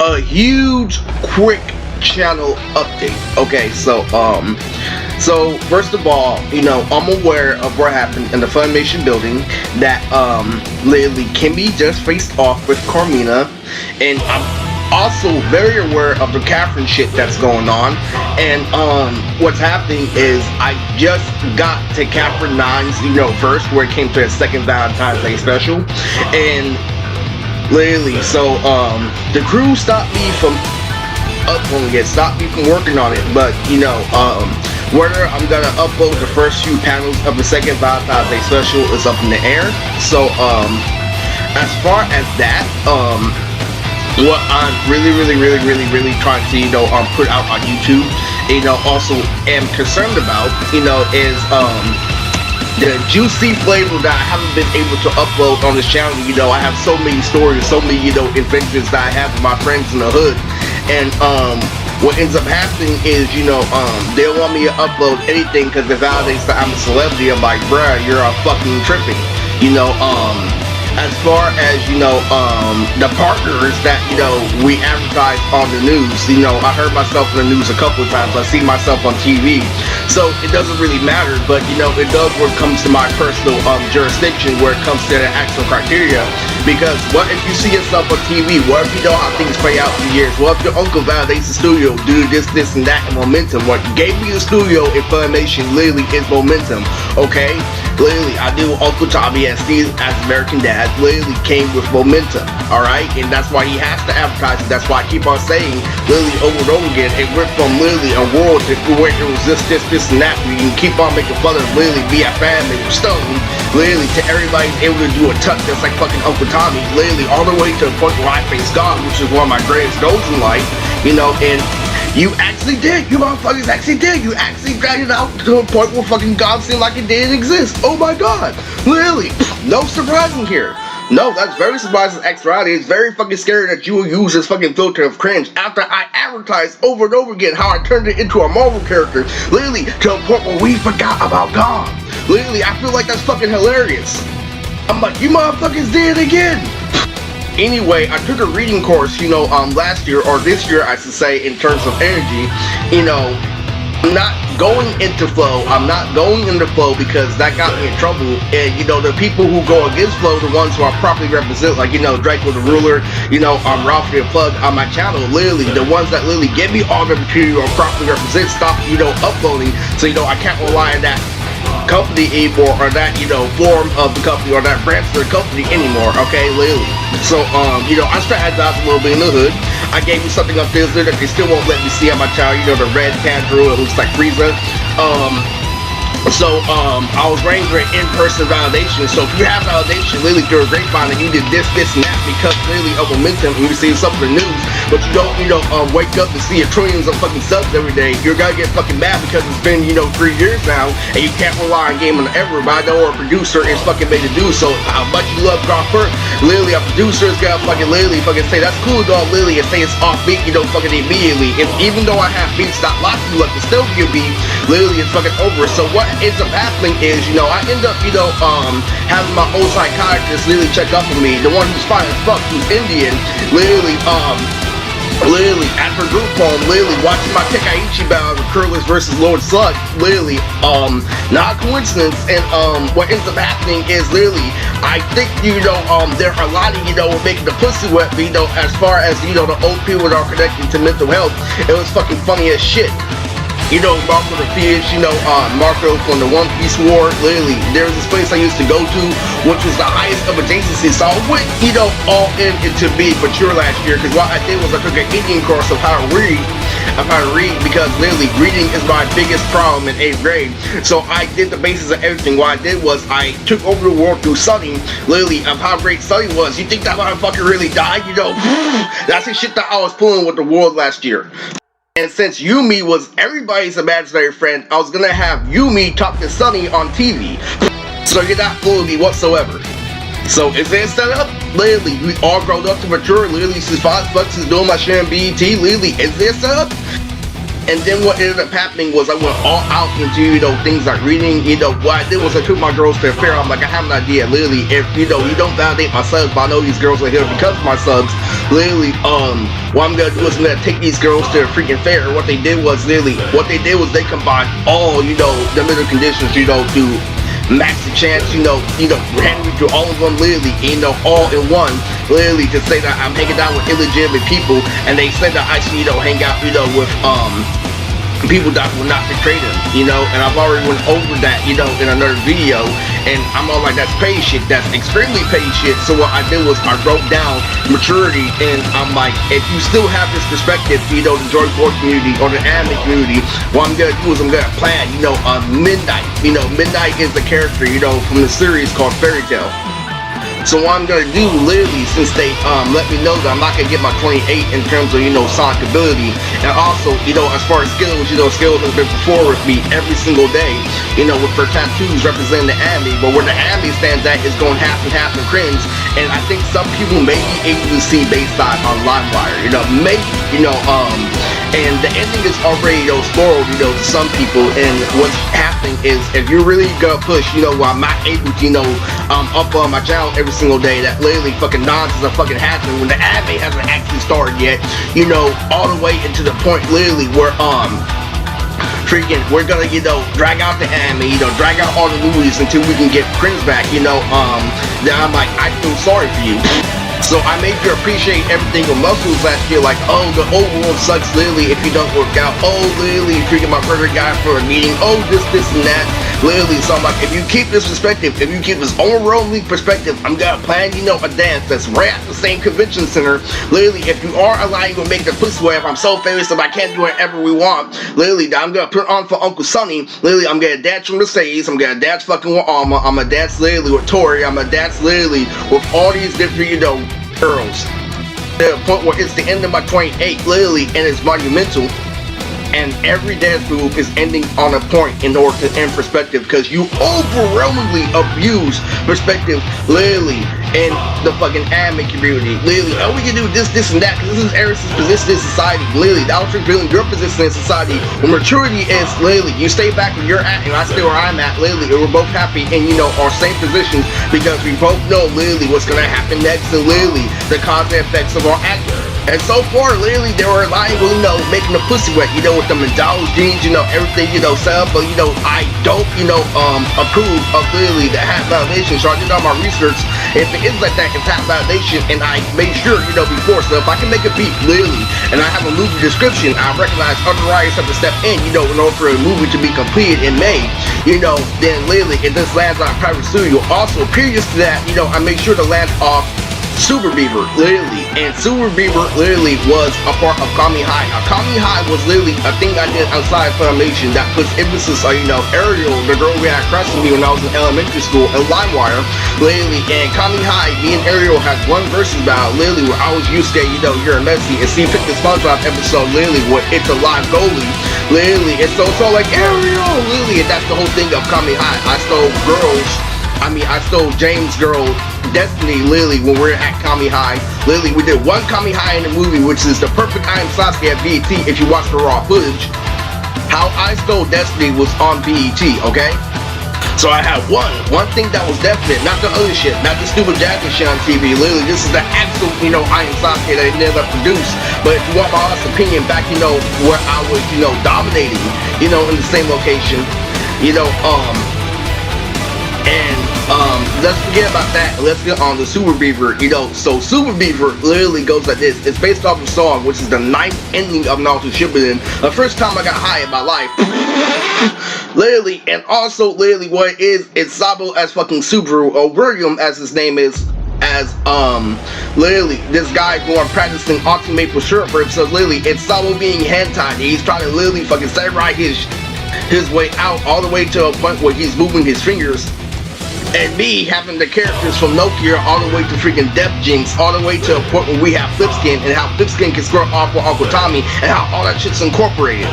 a huge, quick channel update. Okay, so first of all, I'm aware of what happened in the Funimation building that literally Kimmy just faced off with Carmina, and I'm also very aware of the Catherine shit that's going on. And what's happening is I just got to Catherine 9's verse where it came to a second Valentine's Day special, and literally so the crew stopped me from uploading it, stopped me from working on it, but whether I'm gonna upload the first few panels of the second Valentine's Day special is up in the air. So as far as that, what I'm really trying to put out on YouTube, also am concerned about, is the juicy flavor that I haven't been able to upload on this channel. I have so many stories, so many adventures that I have with my friends in the hood, and what ends up happening is they want me to upload anything because it validates that I'm a celebrity. I'm like, bruh, you're fucking tripping. As far as the partners that we advertise on the news, I heard myself in the news a couple of times. I see myself on TV, so it doesn't really matter. But it does when it comes to my personal jurisdiction, where it comes to the actual criteria. Because what if you see yourself on TV? What if you know how things play out for years? What if your uncle validates the studio, do this, and that, and momentum? What gave me the studio in Funimation literally is momentum. Okay, literally, I do Uncle Tommy as American Dad. Literally came with momentum, alright? And that's why he has to advertise it. That's why I keep on saying literally over and over again, it went from literally a world to where it was this, and that. We can keep on making fun of literally BFM and Stone, literally to everybody's able to do a touch just like fucking Uncle Tommy, literally all the way to the point where I face God, which is one of my greatest goals in life, and you actually did. You motherfuckers actually did. You actually got it out to a point where fucking God seemed like it didn't exist. Oh my God. Literally. No surprising here. No, that's very surprising. Extrality. It's very fucking scary that you will use this fucking filter of cringe after I advertised over and over again how I turned it into a Marvel character. Literally to a point where we forgot about God. Literally, I feel like that's fucking hilarious. I'm like, you motherfuckers did it again. Anyway, I took a reading course, last year, or this year I should say, in terms of energy. I'm not going into flow. I'm not going into flow because that got me in trouble. And the people who go against flow, the ones who are properly represented, like Draco the Ruler, Ralph the Plug on my channel, literally the ones that literally give me all the material and properly represent, stop uploading. So I can't rely on that company anymore, or that form of the company, or that branch of the company anymore. Okay, literally. So I strategized a little bit in the hood. I gave you something up there that they still won't let me see on my channel. The red Pandro, it looks like Frieza. So I was waiting for in-person validation. So if you have validation literally through a grapevine and you did this, and that because literally of momentum, and you see something in the news, but you don't wake up and see trillions of fucking subs every day, you're gonna get fucking mad because it's been 3 years now and you can't rely on Game on Ever. But I know our producer is fucking made to do so. How much you love Crawford, literally our producer is gonna fucking say that's cool, dog, literally, and say it's offbeat, fucking immediately. And even though I have beats that lock you up to still be a beat, literally it's fucking over. So what ends up happening is, I end up, having my old psychiatrist literally check up on me, the one who's fine as fuck, who's Indian, literally at her group home, literally watching my Tekaichi battle with Curlers versus Lord Slug, literally, not a coincidence. And what ends up happening is literally, I think, there are a lot of, making the pussy wet, as far as, the old people that are connected to mental health. It was fucking funny as shit. Marco the Fish, Marco from the One Piece War, literally, there was this place I used to go to, which was the highest of adjacency, so I went, all in into being mature last year, because what I did was I took an Indian course of how to read, because literally, reading is my biggest problem in 8th grade, so I did the basis of everything. What I did was, I took over the world through Sunny, literally, of how great Sunny was. You think that motherfucker really died? That's the shit that I was pulling with the world last year. And since Yumi was everybody's imaginary friend, I was gonna have Yumi talk to Sunny on TV. So you're not fooling me whatsoever. So is it set up? Literally, we all grown up to mature. Literally, since 5 bucks is doing my share in BET. Literally, is it set up? And then what ended up happening was I went all out into, you know, things like reading. You know, what I did was I took my girls to a fair. I'm like, I have an idea. Literally, if, you know, you don't validate my subs, but I know these girls are here because of my subs. Literally, what I'm gonna do is I'm gonna take these girls to a freaking fair. What they did was they combined all, you know, the middle conditions, you know, to max the chance, you know, handling through all of them, literally, you know, all in one, literally, to say that I'm hanging out with illegitimate people, and they said that I should, you know, hang out, you know, with, people that will not betray them, you know, and I've already went over that, you know, in another video, and I'm all like, that's paid shit, that's extremely paid shit. So what I did was I wrote down maturity, and I'm like, if you still have this perspective, you know, the George Board community or the anime community, what I'm gonna do is I'm gonna plan, you know, Midnight. You know, Midnight is the character, you know, from the series called Fairy Tail. So what I'm gonna do, literally, since they let me know that I'm not gonna get my 28 in terms of, you know, sonic ability, and also, you know, as far as skills, you know, skills has been before with me every single day, you know, with her tattoos representing the anime, but where the anime stands at is going half and half and cringe, and I think some people may be able to see based on LimeWire, you know, maybe, you know, and the ending is already, you know, spoiled, you know, to some people, and what's happening is, if you're really gonna push, you know, I'm not able to, you know, up on my channel every single day, that literally fucking nonsense are fucking happening when the anime hasn't actually started yet, you know, all the way into the point, literally, where, freaking, we're gonna, you know, drag out the anime, you know, drag out all the movies until we can get cringe back, you know, then I'm like, I feel sorry for you. So I made you appreciate everything with muscles last year, like, oh, the whole world sucks, literally, if you don't work out, oh, literally, freaking my perfect guy for a meeting, oh, this, and that, literally. So I'm like, if you keep this perspective, if you keep this overwhelming perspective, I'm gonna plan, you know, a dance that's right at the same convention center, literally. If you are aligned with Make the Pussy Wave, I'm so famous that I can't do whatever we want, literally, I'm gonna put on for Uncle Sonny, literally, I'm gonna dance with Mercedes, I'm gonna dance fucking with Alma, I'm gonna dance literally with Tori, I'm gonna dance literally with all these different, you know, girls. To the point where it's the end of my 28, literally, and it's monumental. And every dance move is ending on a point in order to end perspective, because you overwhelmingly abuse perspective, literally, in the fucking anime community. Literally, oh, we can do this, and that, because this is Eris's position in society. Literally, that was revealing your position in society. When maturity is, literally, you stay back where you're at, and I stay where I'm at, literally, and we're both happy in, you know, our same positions, because we both know, literally, what's gonna happen next, and literally, the cause and effects of our actions. And so far, literally, they were lying, you know, making the pussy wet, you know, with the McDonald's jeans, you know, everything, you know, set up, but, you know, I don't, you know, approve of, literally, the half validation, so I did all my research. If it is like that, it's half validation, and I made sure, you know, before, so if I can make a beat, literally, and I have a movie description, I recognize other writers have to step in, you know, in order for a movie to be completed and made, you know, then, literally, it just lands on a private studio. Also, previous to that, you know, I made sure to land off Super Beaver, literally, and Super Beaver literally was a part of Kami High. Now, Kami High was literally a thing I did outside Funimation that puts emphasis on, you know, Ariel, the girl we had crushed me when I was in elementary school, and LimeWire, literally, and Kami High, me and Ariel had one versus battle, literally, where I was used to, you know, you're a Messi, and see, pick the SpongeBob episode, literally, where it's a live goalie, literally, and so it's all like, Ariel, literally, and that's the whole thing of Kami High. I stole James' girl, Destiny, literally, when we're at Kami High. Literally, we did one Kami High in the movie, which is the perfect I Am Sasuke at BET, if you watch the raw footage. How I stole Destiny was on BET, okay? So I had one thing that was definite, not the other shit, not the stupid Japanese shit on TV. Literally, this is the actual, you know, I Am Sasuke that they never produced. But if you want my honest opinion, back, you know, where I was, you know, dominating, you know, in the same location, you know, let's forget about that. Let's get on the Super Beaver, you know. So Super Beaver literally goes like this. It's based off a song, which is the 9th ending of Naruto Shippuden. The first time I got high in my life. Literally, and also literally what it is, it's Sabo as fucking Subaru, or William as his name is, as literally this guy going practicing Ultimate for short for himself. Literally, it's Sabo being hentai. He's trying to literally fucking samurai his way out, all the way to a point where he's moving his fingers. And me having the characters from Nokia all the way to freaking Death Jinx, all the way to a point where we have Flipskin, and how Flipskin can square off with Uncle Tommy, and how all that shit's incorporated.